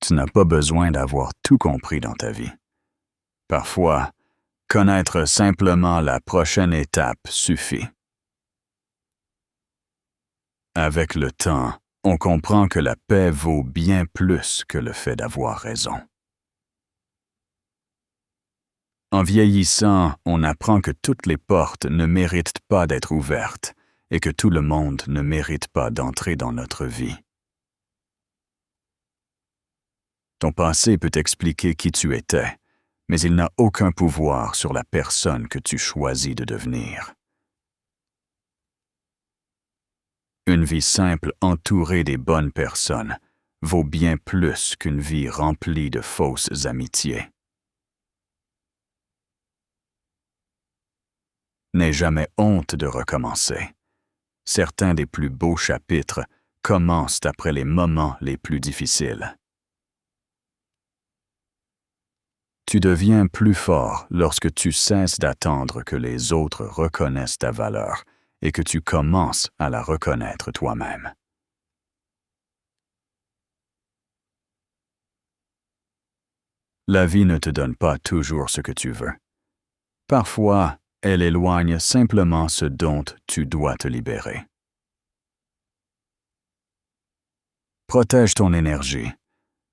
Tu n'as pas besoin d'avoir tout compris dans ta vie. Parfois, connaître simplement la prochaine étape suffit. Avec le temps, on comprend que la paix vaut bien plus que le fait d'avoir raison. En vieillissant, on apprend que toutes les portes ne méritent pas d'être ouvertes et que tout le monde ne mérite pas d'entrer dans notre vie. Ton passé peut expliquer qui tu étais, mais il n'a aucun pouvoir sur la personne que tu choisis de devenir. Une vie simple entourée des bonnes personnes vaut bien plus qu'une vie remplie de fausses amitiés. N'aie jamais honte de recommencer. Certains des plus beaux chapitres commencent après les moments les plus difficiles. Tu deviens plus fort lorsque tu cesses d'attendre que les autres reconnaissent ta valeur et que tu commences à la reconnaître toi-même. La vie ne te donne pas toujours ce que tu veux. Parfois, elle éloigne simplement ce dont tu dois te libérer. Protège ton énergie.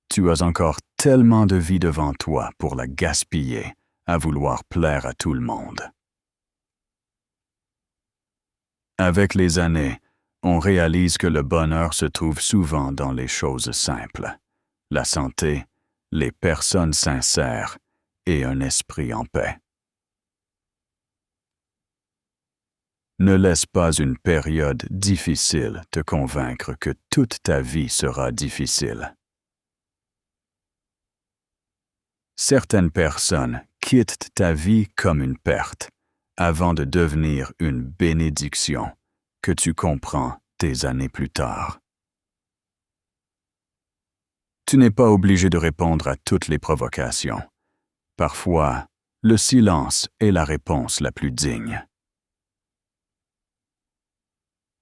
Tu as encore tellement de vie devant toi pour la gaspiller à vouloir plaire à tout le monde. Avec les années, on réalise que le bonheur se trouve souvent dans les choses simples. La santé, les personnes sincères et un esprit en paix. Ne laisse pas une période difficile te convaincre que toute ta vie sera difficile. Certaines personnes quittent ta vie comme une perte, avant de devenir une bénédiction que tu comprends des années plus tard. Tu n'es pas obligé de répondre à toutes les provocations. Parfois, le silence est la réponse la plus digne.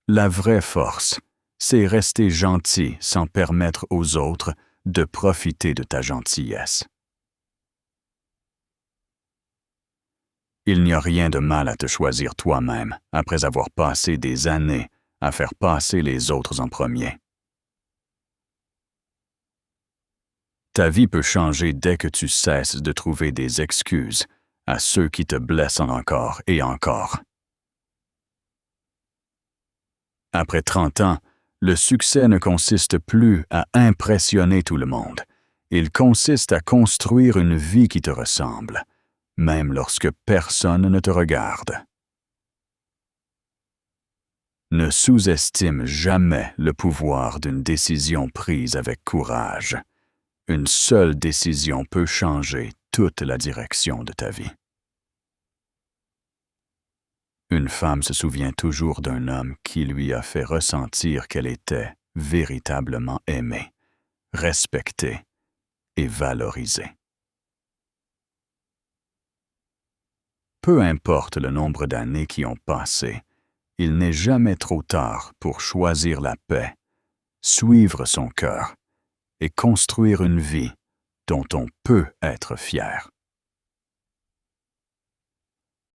La vraie force, c'est rester gentil sans permettre aux autres de profiter de ta gentillesse. Il n'y a rien de mal à te choisir toi-même après avoir passé des années à faire passer les autres en premier. Ta vie peut changer dès que tu cesses de trouver des excuses à ceux qui te blessent encore et encore. Après 30 ans, le succès ne consiste plus à impressionner tout le monde. Il consiste à construire une vie qui te ressemble, même lorsque personne ne te regarde. Ne sous-estime jamais le pouvoir d'une décision prise avec courage. Une seule décision peut changer toute la direction de ta vie. Une femme se souvient toujours d'un homme qui lui a fait ressentir qu'elle était véritablement aimée, respectée et valorisée. Peu importe le nombre d'années qui ont passé, il n'est jamais trop tard pour choisir la paix, suivre son cœur et construire une vie dont on peut être fier.